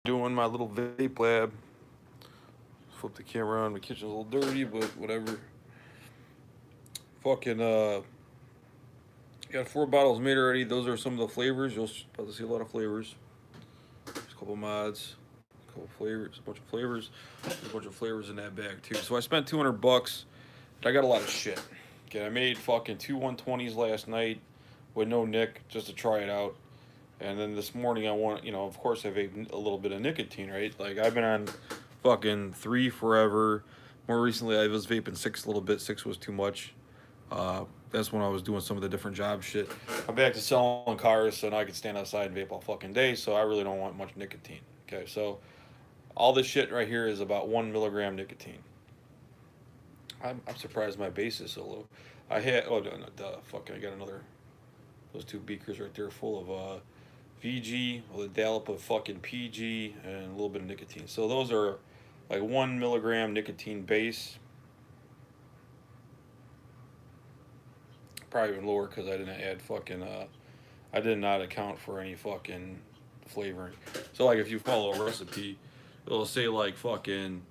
Doing my little vape lab. Flip the camera on. My kitchen's a little dirty, but whatever. Fucking got 4 bottles made already. Those are some of the flavors. You'll about to see a lot of flavors. There's a couple mods, a couple flavors, a bunch of flavors. There's a bunch of flavors in that bag too. So I spent $200. But I got a lot of shit. Okay, I made fucking two 120s last night with no nick just to try it out. And then this morning I want, of course I vape a little bit of nicotine, right? Like I've been on fucking 3 forever. More recently I was vaping 6 a little bit. 6 was too much. That's when I was doing some of the different job shit. I'm back to selling cars, so now I can stand outside and vape all fucking day. So I really don't want much nicotine. Okay, so all this shit right here is about 1 milligram nicotine. I'm surprised my base is so low. I had no, duh, fucking I got another those 2 beakers right there full of VG with a dollop of fucking PG and a little bit of nicotine. So those are like 1 milligram nicotine base. Probably even lower because I didn't add fucking I did not account for any fucking flavoring. So like if you follow a recipe, it'll say like fucking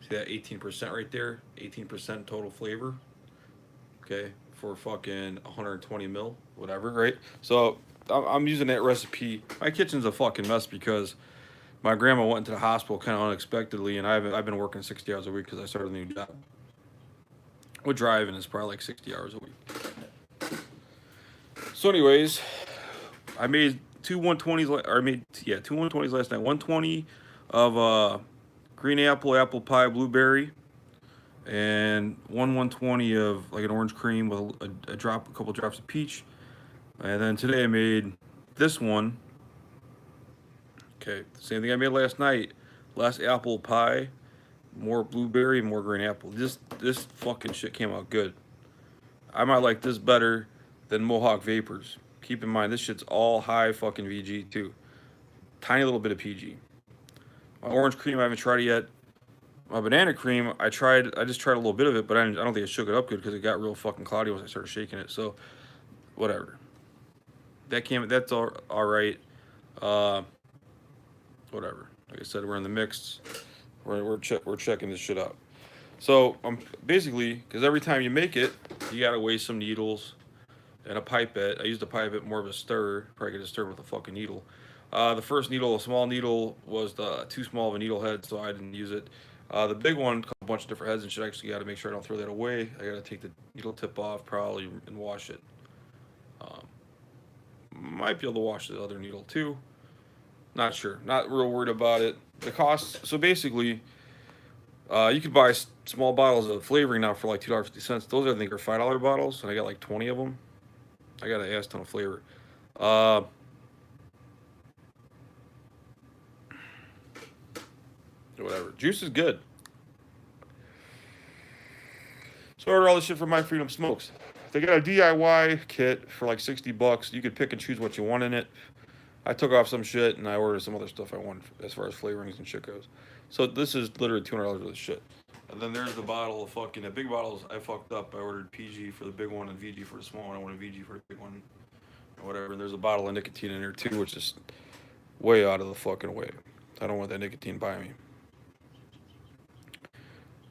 see that 18% right there, 18% total flavor. Okay, for fucking 120 mil, whatever, right? So I'm using that recipe. My kitchen's a fucking mess because my grandma went into the hospital kind of unexpectedly, and I've been working 60 hours a week because I started a new job. With driving, it's probably like 60 hours a week. So, anyways, I made two 120s. Or I made two 120s last night. 120 of green apple, apple pie, blueberry, and 120 of like an orange cream with a couple drops of peach. And then today I made this one. Okay, same thing I made last night. Less apple pie, more blueberry, more green apple. This fucking shit came out good. I might like this better than Mohawk Vapors. Keep in mind this shit's all high fucking VG too. Tiny little bit of PG. My orange cream I haven't tried it yet. My banana cream I tried. I just tried a little bit of it, but I don't think I shook it up good because it got real fucking cloudy once I started shaking it. So whatever. That's all right. Uh, whatever. Like I said, we're in the mix. We're checking this shit out. So basically because every time you make it, you gotta weigh some needles and a pipette. I used a pipette more of a stir. Probably could have stirred with a fucking needle. The first needle, a small needle, was too small of a needle head, so I didn't use it. The big one, a bunch of different heads and shit. I actually got to make sure I don't throw that away. I got to take the needle tip off probably and wash it. Um, might be able to wash the other needle too. Not sure. Not real worried about it. The cost. So basically, you could buy small bottles of flavoring now for like $2.50. Those I think are $5 bottles, and I got like 20 of them. I got an ass ton of flavor. Uh, whatever. Juice is good. So I ordered all this shit from My Freedom Smokes. They got a DIY kit for like $60. You could pick and choose what you want in it. I took off some shit and I ordered some other stuff I wanted as far as flavorings and shit goes. So this is literally $200 worth of shit. And then there's the bottle of fucking the big bottles. I fucked up. I ordered PG for the big one and VG for the small one. I wanted VG for the big one, or whatever. And there's a bottle of nicotine in there too, which is way out of the fucking way. I don't want that nicotine by me.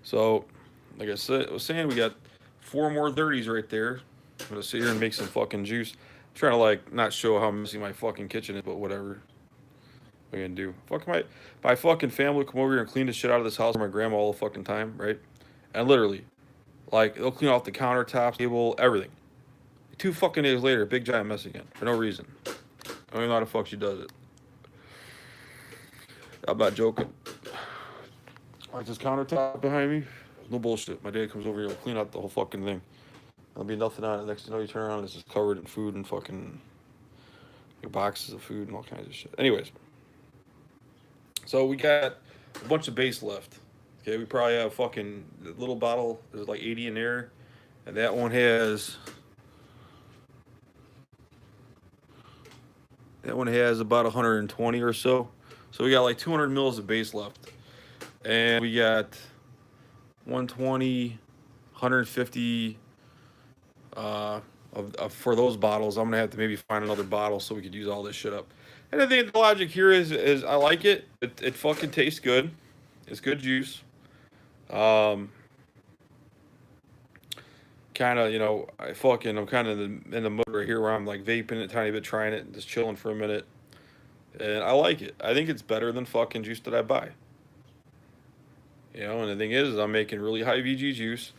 So, like I was saying, we got 4 more 30s right there. I'm gonna sit here and make some fucking juice. I'm trying to like not show how messy my fucking kitchen is, but whatever. What are you gonna do? My fucking family come over here and clean the shit out of this house for my grandma all the fucking time, right? And literally, like they'll clean off the countertops, table, everything. 2 fucking days later, big giant mess again for no reason. I don't even know how the fuck she does it. I'm not joking. Like this countertop behind me, no bullshit. My dad comes over here, will clean out the whole fucking thing. There'll be nothing on it. Next thing you know, you turn around, it's just covered in food and fucking like, boxes of food and all kinds of shit. Anyways, so we got a bunch of base left. Okay, we probably have fucking a little bottle. There's like 80 in there, and that one has about 120 or so. So we got like 200 mils of base left, and we got 120, 150 for those bottles. I'm gonna have to maybe find another bottle so we could use all this shit up. And I think the logic here is I like it. It fucking tastes good. It's good juice. Um, kind of, I'm kind of in the mode right here where I'm like vaping it a tiny bit, trying it, and just chilling for a minute. And I like it. I think it's better than fucking juice that I buy. And the thing is I'm making really high VG juice.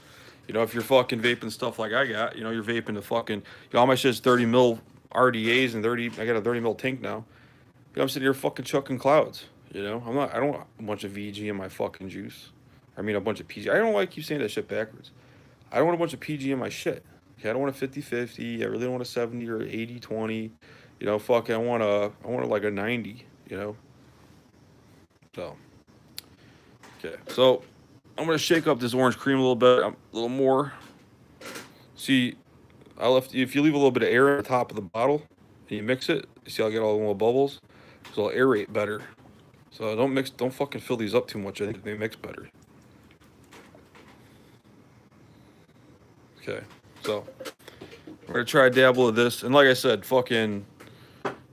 If you're fucking vaping stuff like I got, you're vaping the fucking, all my shit's 30 mil RDAs and 30, I got a 30 mil tank now. I'm sitting here fucking chucking clouds. I don't want a bunch of VG in my fucking juice. I mean, a bunch of PG. I don't know why I keep saying that shit backwards. I don't want a bunch of PG in my shit. Okay, I don't want a 50-50. I really don't want a 70 or 80-20. Fuck, I want like a 90, So, okay. So, I'm going to shake up this orange cream a little bit, a little more. See, if you leave a little bit of air at the top of the bottle and you mix it, you see I get all the little bubbles? So it'll aerate better. So don't fucking fill these up too much. I think they mix better. Okay, so we're gonna try a dabble of this. And like I said, fucking,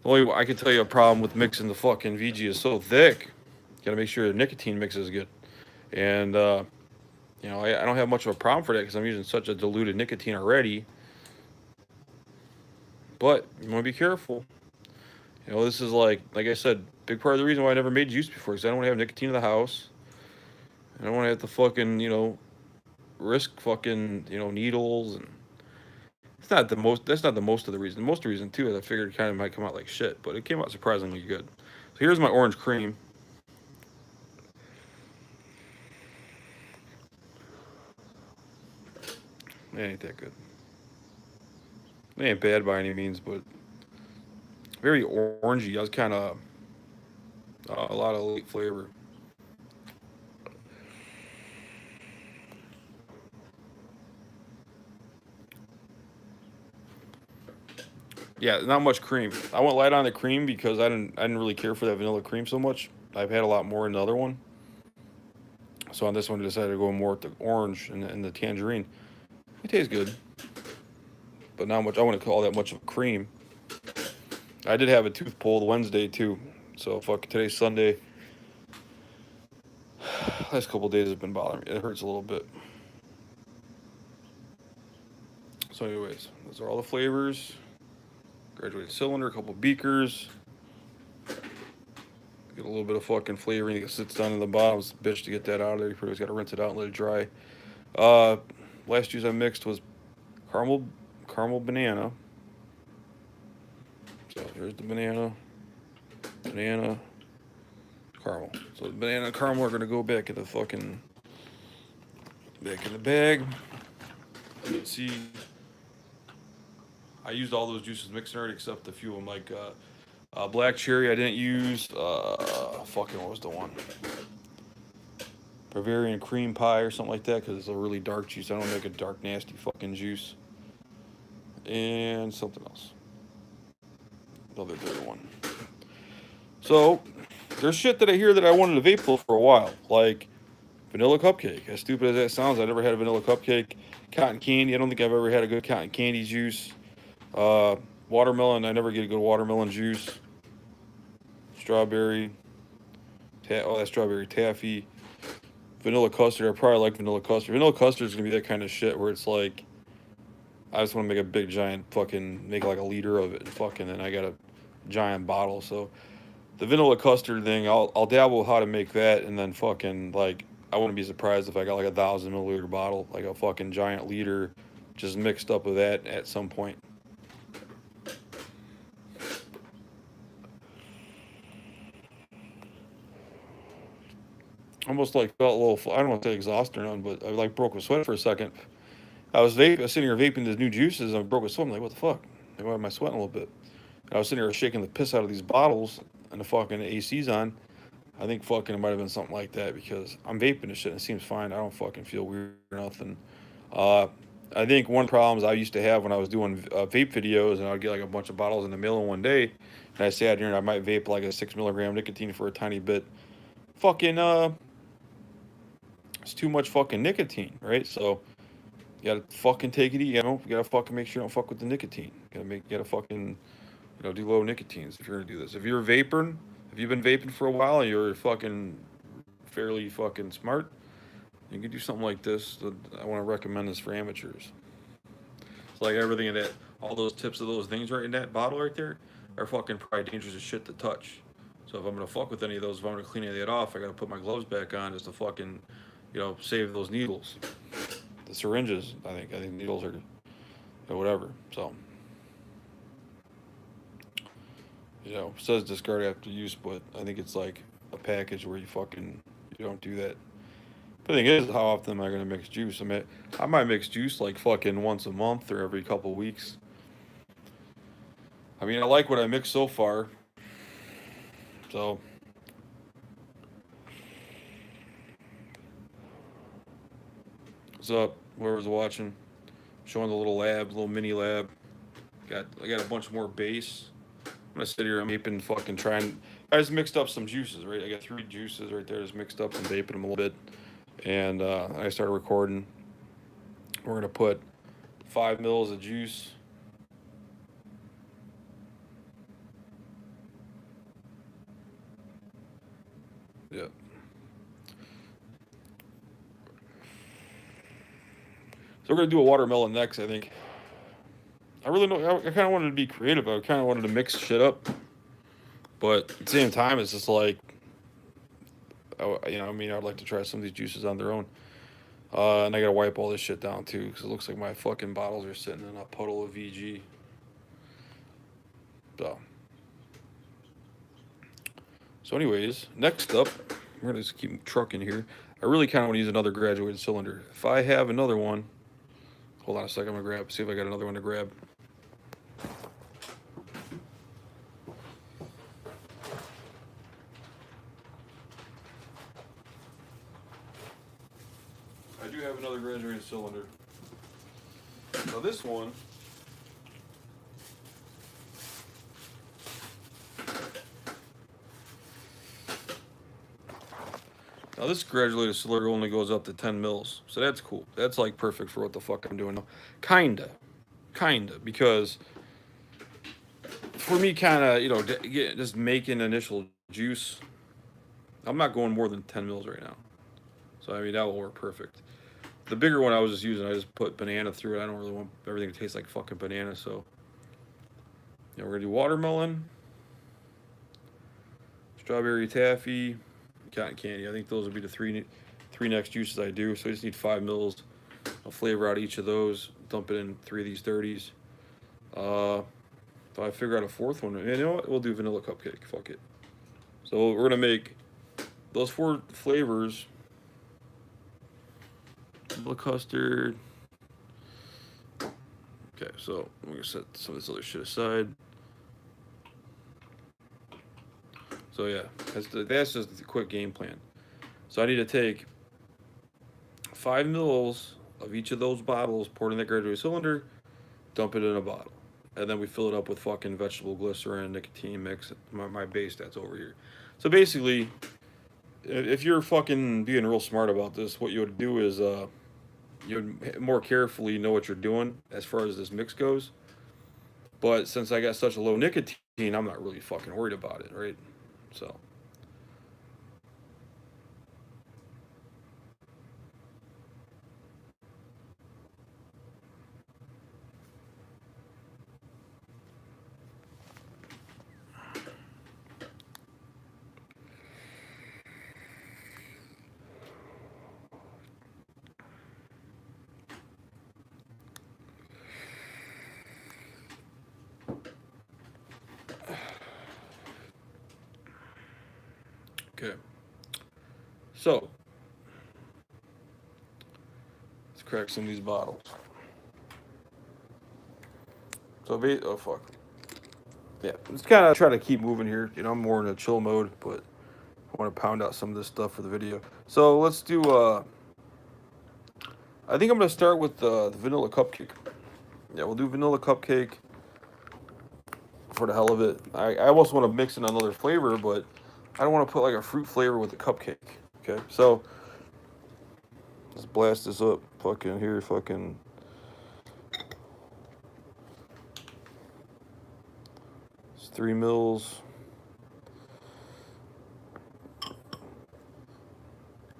only I can tell you a problem with mixing the fucking VG is so thick. You gotta make sure the nicotine mix is good. And, I don't have much of a problem for that because I'm using such a diluted nicotine already. But you want to be careful. This is like I said, big part of the reason why I never made juice before, because I don't want to have nicotine in the house. I don't want to have to fucking, risk fucking, needles. And that's not the most of the reason. The most of the reason, too, is I figured it kind of might come out like shit, but it came out surprisingly good. So here's my orange cream. It ain't that good. It ain't bad by any means, but very orangey. I was kind of a lot of late flavor. Yeah, not much cream. I went light on the cream because I didn't really care for that vanilla cream so much. I've had a lot more in the other one. So on this one, I decided to go more with the orange and the tangerine. It tastes good, but not much. I wouldn't call that much of a cream. I did have a tooth pulled Wednesday too. So fuck, today's Sunday. Last couple of days has been bothering me. It hurts a little bit. So anyways, those are all the flavors. Graduated cylinder, a couple beakers. Get a little bit of fucking flavoring that sits down in the bottom. It's a bitch to get that out of there. You pretty much got to rinse it out and let it dry. Last juice I mixed was caramel banana. So here's the banana, caramel. So the banana and caramel are gonna go back in the bag. Let's see. I used all those juices mixed already except a few of them, like black cherry. I didn't use. What was the one? Bavarian cream pie or something like that, because it's a really dark juice. I don't make a dark, nasty fucking juice. And something else. Another good one. So there's shit that I hear that I wanted to vape for a while, like vanilla cupcake. As stupid as that sounds, I never had a vanilla cupcake. Cotton candy. I don't think I've ever had a good cotton candy juice. Watermelon, I never get a good watermelon juice. Strawberry, that strawberry taffy. Vanilla custard, I probably like vanilla custard. Vanilla custard is gonna be that kind of shit where it's like, I just want to make a big giant fucking, make like a liter of it, and fucking, then I got a giant bottle. So the vanilla custard thing, I'll dabble with how to make that, and then fucking like, I wouldn't be surprised if I got like 1,000 milliliter bottle, like a fucking giant liter, just mixed up with that at some point. Almost like felt a little, I don't want to say exhausted or nothing, but I like broke a sweat for a second. I was sitting here vaping these new juices, and I broke a sweat. I'm like, what the fuck? Why am I sweating a little bit? And I was sitting here shaking the piss out of these bottles, and the fucking AC's on. I think fucking it might have been something like that, because I'm vaping this shit and it seems fine. I don't fucking feel weird or nothing. I think one of the problems I used to have when I was doing vape videos, and I'd get like a bunch of bottles in the mail in one day, and I sat here and I might vape like a 6 milligram nicotine for a tiny bit. Fucking, it's too much fucking nicotine, right? So you gotta fucking take it easy, You gotta fucking make sure you don't fuck with the nicotine. You gotta fucking You know, do low nicotines if you're gonna do this. If you're vaping, if you've been vaping for a while and you're fucking fairly fucking smart, you can do something like this. I want to recommend this for amateurs. It's like everything in that, all those tips of those things right in that bottle right there are fucking probably dangerous as shit to touch. So if I'm gonna fuck with any of those, if I'm gonna clean any of that off, I gotta put my gloves back on just to fucking, you know, save those needles. The syringes, I think needles are, or whatever. So, you know, it says discard after use, but I think it's like a package where you don't do that. The thing is, how often am I gonna mix juice? I mean, I might mix juice like fucking once a month or every couple weeks. I mean, I like what I mixed so far. So, what's up? Whoever's watching, showing the little lab, little mini lab. I got a bunch more base. I'm gonna sit here. I'm vaping, fucking trying. I just mixed up some juices, right? I got 3 juices right there, just mixed up and vaping them a little bit. And I started recording. We're gonna put 5 mils of juice. Yep. So we're gonna do a watermelon next, I think. I really know. I kind of wanted to be creative. I kind of wanted to mix shit up, but at the same time, it's just like, you know, I mean, I'd like to try some of these juices on their own. And I gotta wipe all this shit down too, because it looks like my fucking bottles are sitting in a puddle of VG. So, anyways, next up, we're gonna just keep trucking here. I really kind of want to use another graduated cylinder. If I have another one, hold on a second. I'm gonna see if I got another one to grab. I do have another graduated cylinder. Now this one, this graduated cylinder only goes up to 10 mils, so that's cool. That's like perfect for what the fuck I'm doing now. Kinda, because for me, kind of, you know, just making initial juice, I'm not going more than 10 mils right now. So I mean that will work perfect. The bigger one I was just using, I just put banana through it. I don't really want everything to taste like fucking banana, so yeah, we're gonna do watermelon, strawberry taffy, cotton candy. I think those would be the three next juices I do. So I just need 5 mils. I'll flavor out each of those. Dump it in 3 of these 30s. If I figure out a fourth one, you know what? We'll do vanilla cupcake. Fuck it. So we're gonna make those 4 flavors. Vanilla custard. Okay, so I'm gonna set some of this other shit aside. So yeah, that's just the quick game plan. So I need to take 5 mils of each of those bottles, pour it in that graduated cylinder, dump it in a bottle. And then we fill it up with fucking vegetable glycerin, nicotine mix, my base that's over here. So basically, if you're fucking being real smart about this, what you would do is you would more carefully know what you're doing as far as this mix goes. But since I got such a low nicotine, I'm not really fucking worried about it, right? So. Okay. So, let's crack some of these bottles. So, oh fuck. Yeah, just kind of try to keep moving here. You know, I'm more in a chill mode, but I want to pound out some of this stuff for the video. So let's do. I think I'm gonna start with the vanilla cupcake. Yeah, we'll do vanilla cupcake for the hell of it. I almost want to mix in another flavor, but I don't want to put like a fruit flavor with the cupcake. Okay, so let's blast this up. Fucking here, fucking. 3 mils.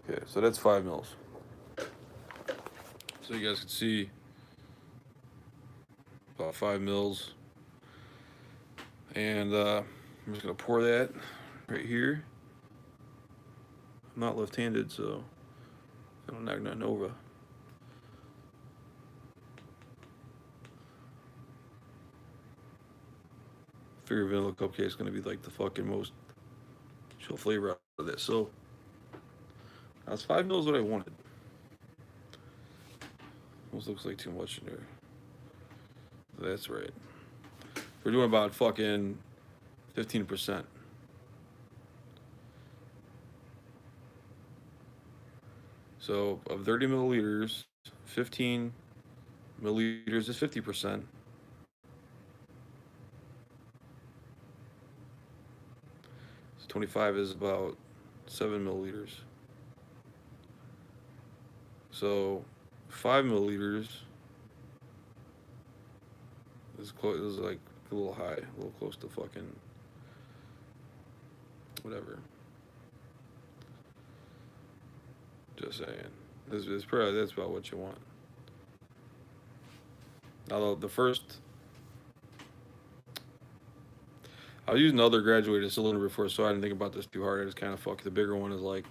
Okay, so that's 5 mils. So you guys can see about 5 mils. And I'm just gonna pour that right here. I'm not left-handed, so I don't knock nothing over. Figure vanilla cupcake is gonna be like the fucking most chill flavor out of this. So that's 5 mils what I wanted. Almost looks like too much in there. That's right. We're doing about fucking 15%. So of 30 milliliters, 15 milliliters is 50%. So 25 is about 7 milliliters. So 5 milliliters is close. Is like a little high, a little close to fucking whatever. Just saying. This probably that's about what you want. Although the first, I was using another graduated cylinder before, so I didn't think about this too hard. I just kind of fuck. The bigger one is like,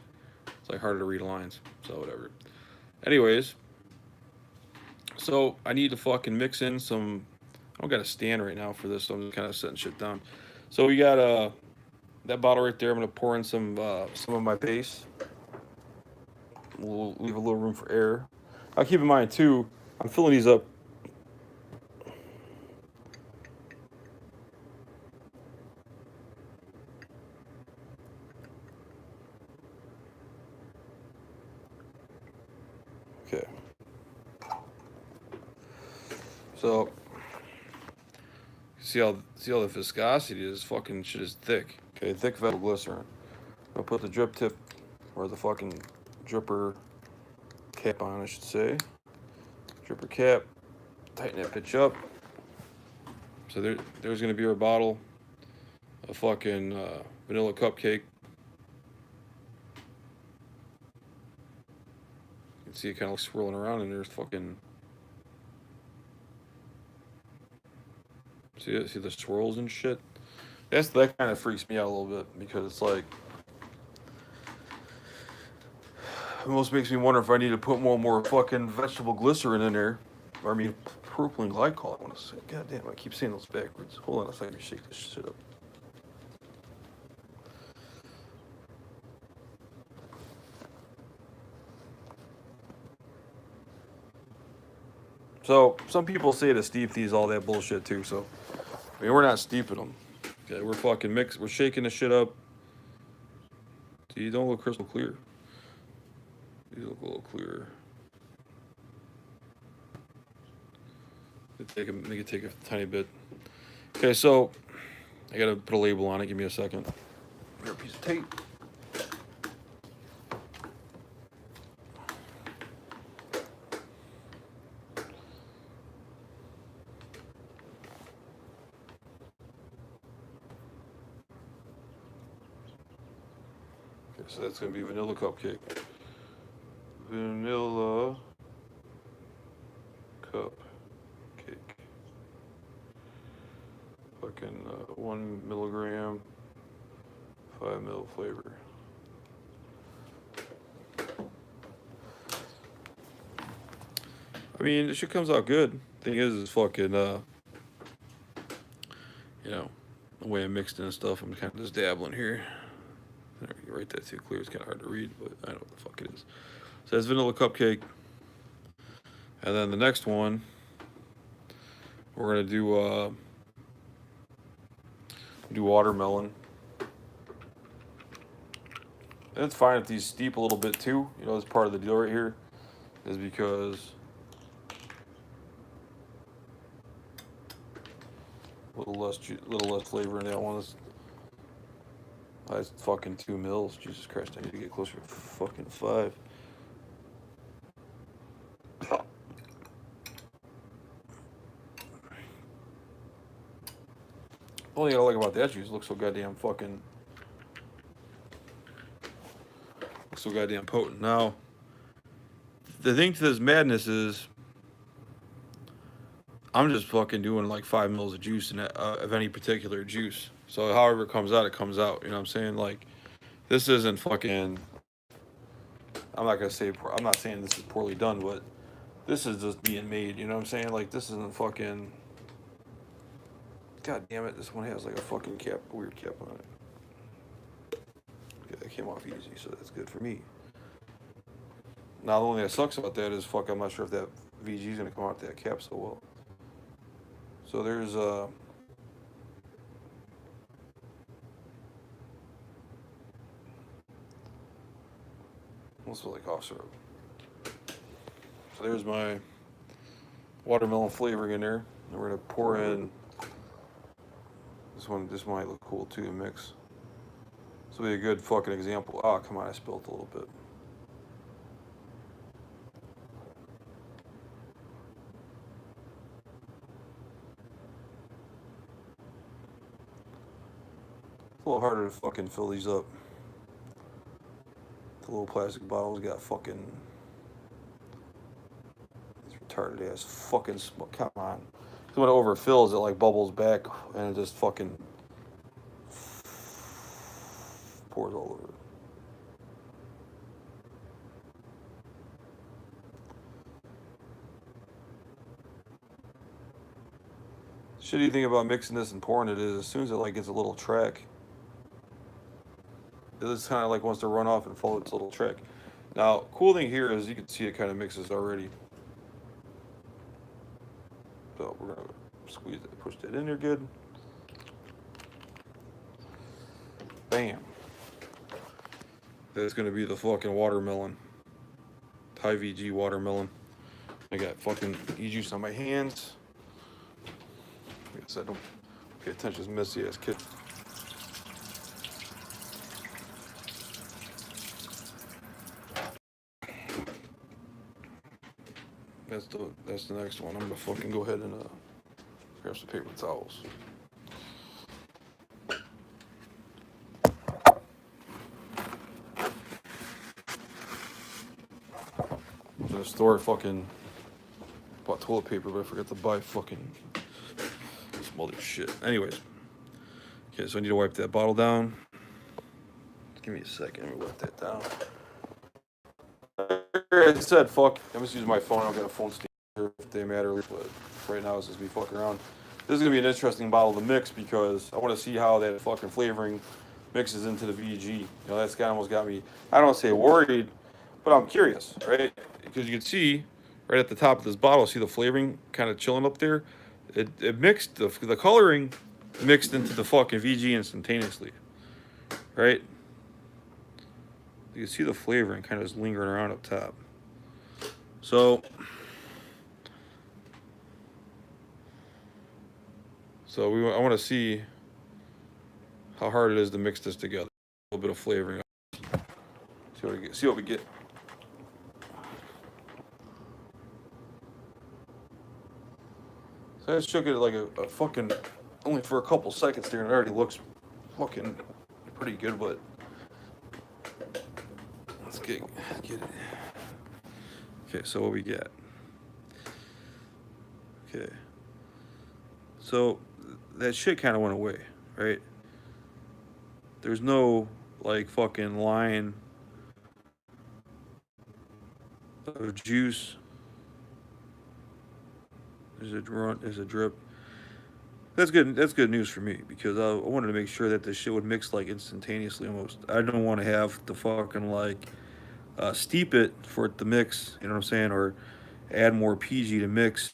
it's like harder to read lines, so whatever. Anyways, so I need to fucking mix in some. I don't got a stand right now for this, so I'm just kind of setting shit down. So we got that bottle right there. I'm gonna pour in some of my base. We'll leave a little room for air. I'll keep in mind too, I'm filling these up. Okay. So see how the viscosity is. Fucking shit is thick. Okay, thick metal glycerin. I'll put the drip tip or the fucking dripper cap on, I should say. Dripper cap. Tighten that bitch up. So there's gonna be our bottle of fucking vanilla cupcake. You can see it kind of swirling around, and there's fucking. See it? See the swirls and shit. That kind of freaks me out a little bit because it's like. It almost makes me wonder if I need to put more fucking vegetable glycerin in there. Or I mean, propylene glycol, I want to say. God damn, I keep saying those backwards. Hold on a second, let me shake this shit up. So, some people say to steep these, all that bullshit too, so. I mean, we're not steeping them. Okay, we're fucking mixing, we're shaking the shit up. See, don't look crystal clear. These look a little clearer. Make it take a tiny bit. Okay, so I gotta put a label on it. Give me a second. Here, a piece of tape. Okay, so that's gonna be vanilla cupcake. Vanilla cupcake. Fucking 1 milligram, 5 ml flavor. I mean, this shit comes out good. Thing is fucking, you know, the way I mixed in and stuff, I'm kind of just dabbling here. You write that too clear, it's kind of hard to read, but I know what the fuck it is. So that's vanilla cupcake. And then the next one, we're gonna do watermelon. And it's fine if these steep a little bit too. You know, that's part of the deal right here, is because a little less flavor in that one. That's fucking 2 mils. Jesus Christ, I need to get closer to fucking 5. Only thing I like about that juice, it looks so goddamn fucking, looks so goddamn potent. Now, the thing to this madness is, I'm just fucking doing like 5 mils of juice in of any particular juice. So however it comes out, it comes out. You know what I'm saying? Like, this isn't fucking. I'm not gonna say. I'm not saying this is poorly done, but this is just being made. You know what I'm saying? Like, this isn't fucking. God damn it! This one has like a fucking cap, weird cap on it. Okay, that came off easy, so that's good for me. Now the only thing that sucks about that is fuck. I'm not sure if that VG is gonna come out that cap so well. So there's what's it like cough syrup. So there's my watermelon flavoring in there, and we're gonna pour in this one. This might look cool too to mix. This will be a good fucking example. Oh come on, I spilled a little bit. It's a little harder to fucking fill these up. The little plastic bottles got fucking these retarded ass fucking smoke. Come on. When it overfills, it like bubbles back and it just fucking pours all over. Shitty thing about mixing this and pouring it is as soon as it like gets a little track, it just kind of like wants to run off and follow its little track. Now, cool thing here is you can see it kind of mixes already. So we're gonna squeeze it, push that in there good. Bam. That's gonna be the fucking watermelon. High VG watermelon. I got fucking e-juice on my hands. I guess I don't pay attention to this messy ass kid. That's the next one. I'm gonna fucking go ahead and grab some paper towels. I'm gonna store fucking bought toilet paper, but I forgot to buy fucking some other shit. Anyways, okay, so I need to wipe that bottle down. Give me a second. Let me wipe that down. I said, fuck. I'm just using my phone. I don't got a phone stand here if they matter, but right now it's just me fucking around. This is gonna be an interesting bottle to mix because I want to see how that fucking flavoring mixes into the VG. You know, that's kind of almost got me. I don't want to say worried, but I'm curious, right? Because you can see right at the top of this bottle, see the flavoring kind of chilling up there. It mixed the coloring mixed into the fucking VG instantaneously, right? You can see the flavoring kind of just lingering around up top. So I want to see how hard it is to mix this together. A little bit of flavoring. See what we get. So I just shook it like a fucking only for a couple seconds there, and it already looks fucking pretty good. But let's get it. Okay, so what we get? Okay, so that shit kind of went away, right? There's no like fucking line of juice. There's a drip. That's good. That's good news for me because I wanted to make sure that this shit would mix like instantaneously almost. I don't want to have to fucking like steep it for it to mix. You know what I'm saying? Or add more PG to mix